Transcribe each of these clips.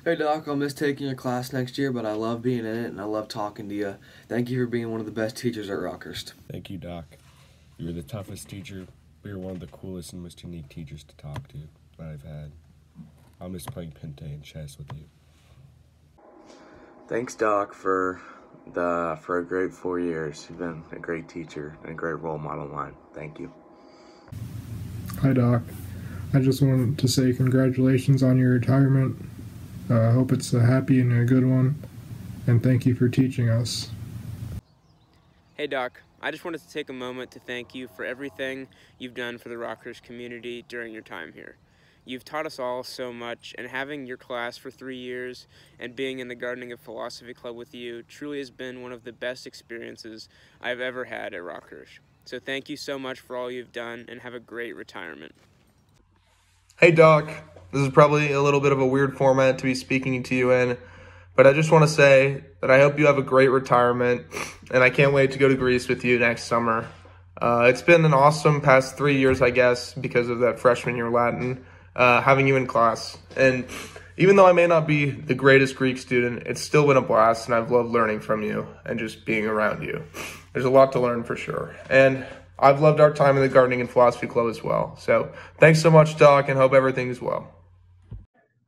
Hey Doc, I'll miss taking your class next year, but I love being in it and I love talking to you. Thank you for being one of the best teachers at Rockhurst. Thank you, Doc. You were the toughest teacher, but you're one of the coolest and most unique teachers to talk to that I've had. I'll miss playing Pente and chess with you. Thanks, Doc, for a great 4 years. You've been a great teacher and a great role model of mine. Thank you. Hi, Doc. I just wanted to say congratulations on your retirement. I hope it's a happy and a good one, and thank you for teaching us. Hey Doc, I just wanted to take a moment to thank you for everything you've done for the Rockhurst community during your time here. You've taught us all so much, and having your class for 3 years and being in the Gardening of Philosophy Club with you truly has been one of the best experiences I've ever had at Rockhurst. So thank you so much for all you've done, and have a great retirement. Hey Doc, this is probably a little bit of a weird format to be speaking to you in, but I just want to say that I hope you have a great retirement, and I can't wait to go to Greece with you next summer. It's been an awesome past 3 years, I guess, because of that freshman year Latin, having you in class. And even though I may not be the greatest Greek student, it's still been a blast, and I've loved learning from you and just being around you. There's a lot to learn for sure. And I've loved our time in the Gardening and Philosophy Club as well. So thanks so much, Doc, and hope everything is well.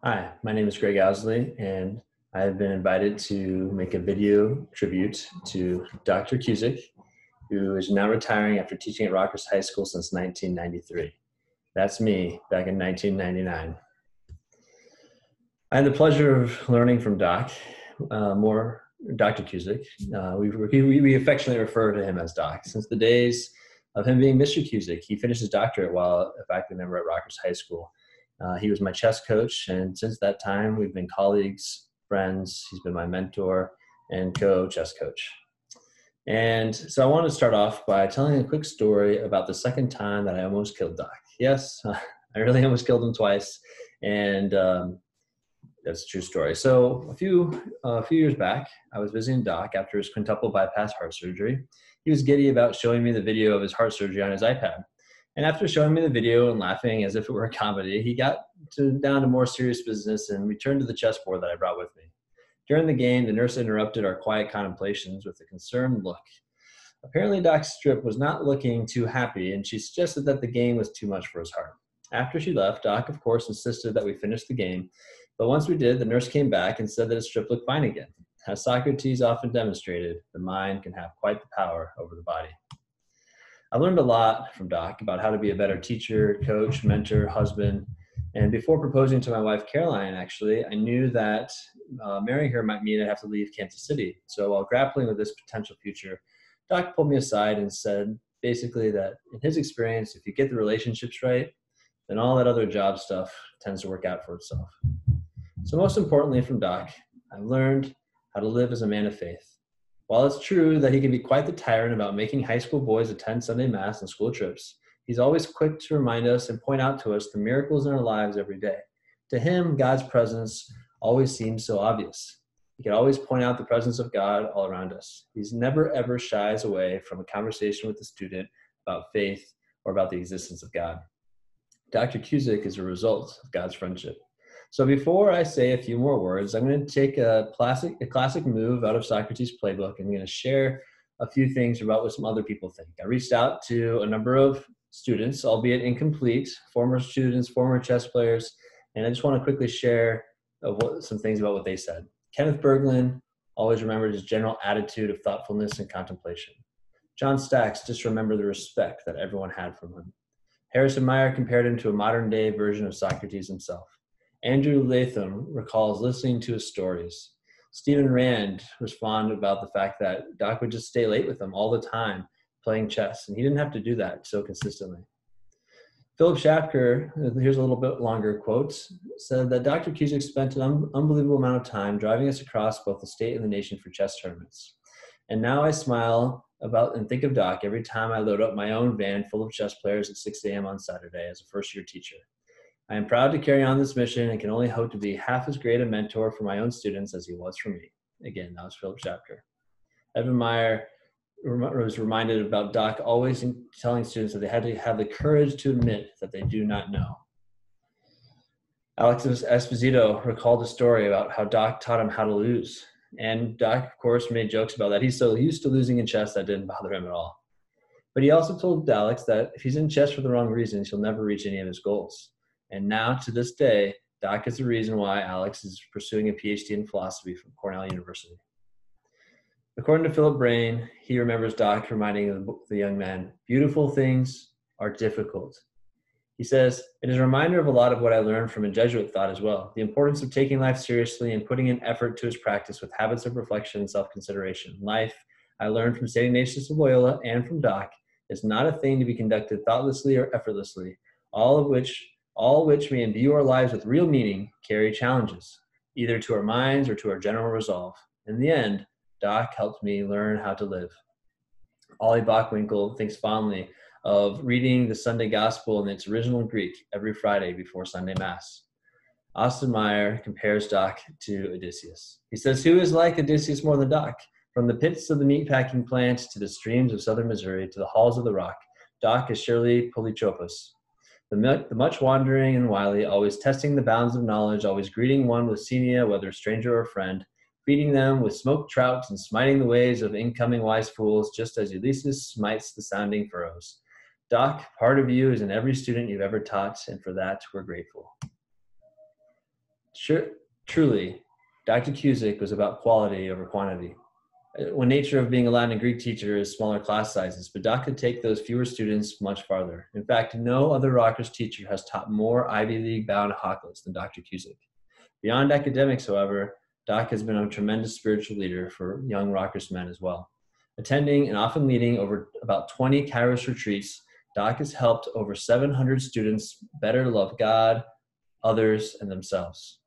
Hi, my name is Greg Owsley, and I have been invited to make a video tribute to Dr. Cusick, who is now retiring after teaching at Rockhurst High School since 1993. That's me back in 1999. I had the pleasure of learning from Dr. Cusick. We affectionately refer to him as Doc. Since the days of him being Mr. Cusick, he finished his doctorate while a faculty member at Rockhurst High School. He was my chess coach, and since that time, we've been colleagues, friends. He's been my mentor and chess coach. And so I want to start off by telling a quick story about the second time that I almost killed Doc. Yes, I really almost killed him twice, and that's a true story. So a few years back, I was visiting Doc after his quintuple bypass heart surgery. He was giddy about showing me the video of his heart surgery on his iPad. And after showing me the video and laughing as if it were a comedy, he got down to more serious business and returned to the chessboard that I brought with me. During the game, the nurse interrupted our quiet contemplations with a concerned look. Apparently, Doc's strip was not looking too happy, and she suggested that the game was too much for his heart. After she left, Doc, of course, insisted that we finish the game. But once we did, the nurse came back and said that his strip looked fine again. As Socrates often demonstrated, the mind can have quite the power over the body. I learned a lot from Doc about how to be a better teacher, coach, mentor, husband. And before proposing to my wife, Caroline, actually, I knew that marrying her might mean I'd have to leave Kansas City. So while grappling with this potential future, Doc pulled me aside and said basically that in his experience, if you get the relationships right, then all that other job stuff tends to work out for itself. So most importantly from Doc, I've learned how to live as a man of faith. While it's true that he can be quite the tyrant about making high school boys attend Sunday Mass and school trips, he's always quick to remind us and point out to us the miracles in our lives every day. To him, God's presence always seems so obvious. He can always point out the presence of God all around us. He's never, ever shies away from a conversation with a student about faith or about the existence of God. Dr. Cusick is a result of God's friendship. So before I say a few more words, I'm going to take a classic move out of Socrates' playbook, and I'm going to share a few things about what some other people think. I reached out to a number of students, albeit incomplete, former students, former chess players, and I just want to quickly share some things about what they said. Kenneth Berglund always remembered his general attitude of thoughtfulness and contemplation. John Stacks just remembered the respect that everyone had from him. Harrison Meyer compared him to a modern-day version of Socrates himself. Andrew Latham recalls listening to his stories. Stephen Rand was fond about the fact that Doc would just stay late with him all the time playing chess, and he didn't have to do that so consistently. Philip Schapker, here's a little bit longer quotes, said that Dr. Cusick spent an unbelievable amount of time driving us across both the state and the nation for chess tournaments. And now I smile about and think of Doc every time I load up my own van full of chess players at 6 a.m. on Saturday as a first-year teacher. I am proud to carry on this mission and can only hope to be half as great a mentor for my own students as he was for me. Again, that was Philip Schapker. Evan Meyer was reminded about Doc always telling students that they had to have the courage to admit that they do not know. Alex Esposito recalled a story about how Doc taught him how to lose. And Doc, of course, made jokes about that. He's so used to losing in chess that didn't bother him at all. But he also told Alex that if he's in chess for the wrong reasons, he'll never reach any of his goals. And now, to this day, Doc is the reason why Alex is pursuing a PhD in philosophy from Cornell University. According to Philip Brain, he remembers Doc reminding the young man, "Beautiful things are difficult." He says, "It is a reminder of a lot of what I learned from a Jesuit thought as well, the importance of taking life seriously and putting in effort to his practice with habits of reflection and self-consideration. Life, I learned from St. Ignatius of Loyola and from Doc, is not a thing to be conducted thoughtlessly or effortlessly, all which may imbue our lives with real meaning, carry challenges, either to our minds or to our general resolve. In the end, Doc helped me learn how to live." Ollie Bachwinkle thinks fondly of reading the Sunday Gospel in its original Greek every Friday before Sunday Mass. Austin Meyer compares Doc to Odysseus. He says, "Who is like Odysseus more than Doc? From the pits of the meatpacking plant to the streams of southern Missouri to the halls of the rock, Doc is surely Polytropos. The much wandering and wily, always testing the bounds of knowledge, always greeting one with senia, whether stranger or friend, feeding them with smoked trout and smiting the ways of incoming wise fools, just as Ulysses smites the sounding furrows. Doc, part of you is in every student you've ever taught, and for that we're grateful." Sure, truly, Dr. Cusick was about quality over quantity. One nature of being a Latin and Greek teacher is smaller class sizes, but Doc could take those fewer students much farther. In fact, no other Rocker's teacher has taught more Ivy League bound Hawklets than Dr. Cusick. Beyond academics, however, Doc has been a tremendous spiritual leader for young Rocker's men as well. Attending and often leading over about 20 Kairos retreats, Doc has helped over 700 students better love God, others, and themselves.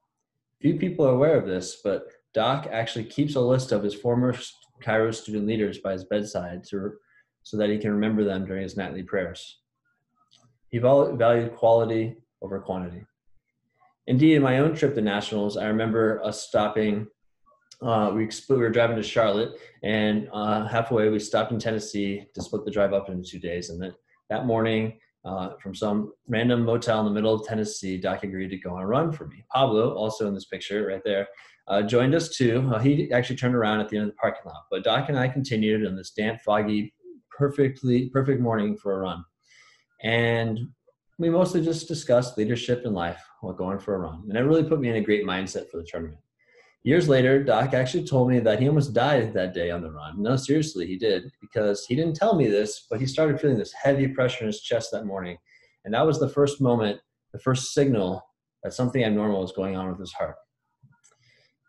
Few people are aware of this, but Doc actually keeps a list of his former Kairos student leaders by his bedside so that he can remember them during his nightly prayers. He valued quality over quantity. Indeed, in my own trip to nationals, I remember us stopping. We were driving to Charlotte, and halfway we stopped in Tennessee to split the drive up into 2 days. And that morning, from some random motel in the middle of Tennessee, Doc agreed to go on a run for me. Pablo, also in this picture right there, joined us too. He actually turned around at the end of the parking lot. But Doc and I continued on this damp, foggy, perfect morning for a run. And we mostly just discussed leadership and life while going for a run. And it really put me in a great mindset for the tournament. Years later, Doc actually told me that he almost died that day on the run. No, seriously, he did, because he didn't tell me this, but he started feeling this heavy pressure in his chest that morning. And that was the first moment, the first signal that something abnormal was going on with his heart.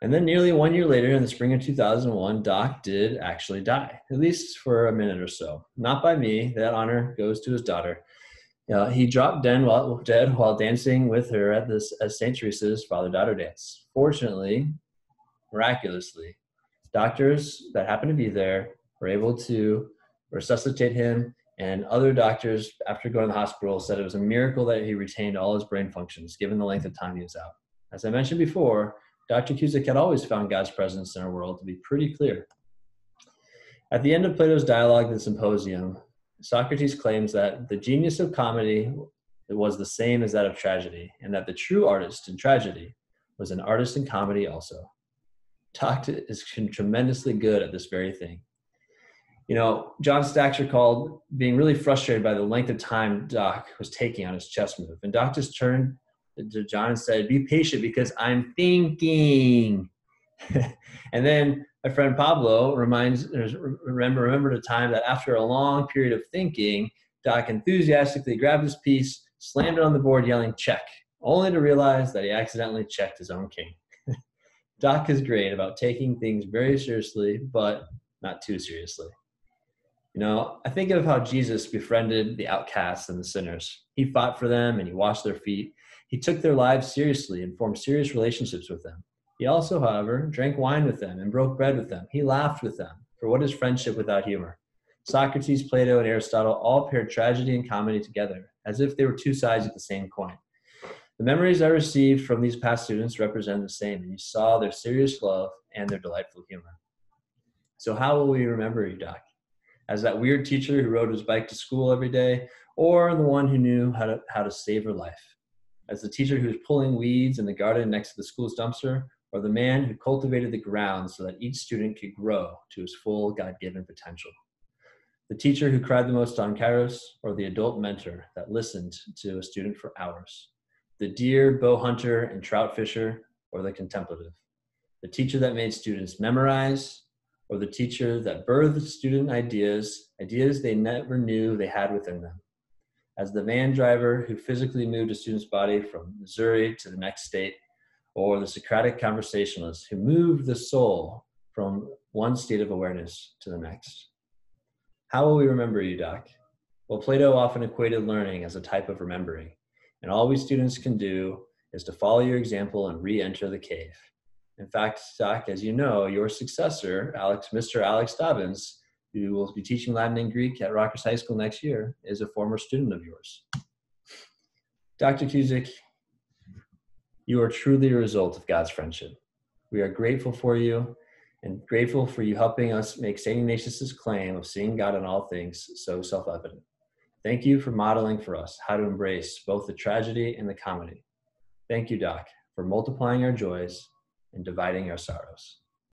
And then nearly 1 year later, in the spring of 2001, Doc did actually die, at least for a minute or so. Not by me. That honor goes to his daughter. He dropped dead while dancing with her at St. Teresa's father-daughter dance. Fortunately, miraculously, doctors that happened to be there were able to resuscitate him, and other doctors, after going to the hospital, said it was a miracle that he retained all his brain functions, given the length of time he was out. As I mentioned before, Dr. Cusick had always found God's presence in our world to be pretty clear. At the end of Plato's dialogue at the symposium, Socrates claims that the genius of comedy was the same as that of tragedy, and that the true artist in tragedy was an artist in comedy also. Doc is tremendously good at this very thing. You know, John Stacks recalled being really frustrated by the length of time Doc was taking on his chess move. And Doc just turned to John and said, "Be patient because I'm thinking." And then my friend Pablo remembered a time that after a long period of thinking, Doc enthusiastically grabbed his piece, slammed it on the board, yelling, "Check," only to realize that he accidentally checked his own king. Doc is great about taking things very seriously, but not too seriously. You know, I think of how Jesus befriended the outcasts and the sinners. He fought for them and he washed their feet. He took their lives seriously and formed serious relationships with them. He also, however, drank wine with them and broke bread with them. He laughed with them. For what is friendship without humor? Socrates, Plato, and Aristotle all paired tragedy and comedy together, as if they were two sides of the same coin. The memories I received from these past students represent the same, and you saw their serious love and their delightful humor. So how will we remember you, Doc? As that weird teacher who rode his bike to school every day, or the one who knew how to savor life? as the teacher who was pulling weeds in the garden next to the school's dumpster, or the man who cultivated the ground so that each student could grow to his full God-given potential. The teacher who cried the most on Kairos, or the adult mentor that listened to a student for hours. The deer, bow hunter, and trout fisher, or the contemplative. The teacher that made students memorize, or the teacher that birthed student ideas they never knew they had within them. As the van driver who physically moved a student's body from Missouri to the next state, or the Socratic conversationalist who moved the soul from one state of awareness to the next. How will we remember you, Doc? Well, Plato often equated learning as a type of remembering, and all we students can do is to follow your example and re-enter the cave. In fact, Doc, as you know, your successor, Mr. Alex Dobbins, who will be teaching Latin and Greek at Rockhurst High School next year, is a former student of yours. Dr. Cusick, you are truly a result of God's friendship. We are grateful for you and grateful for you helping us make St. Ignatius's claim of seeing God in all things so self-evident. Thank you for modeling for us how to embrace both the tragedy and the comedy. Thank you, Doc, for multiplying our joys and dividing our sorrows.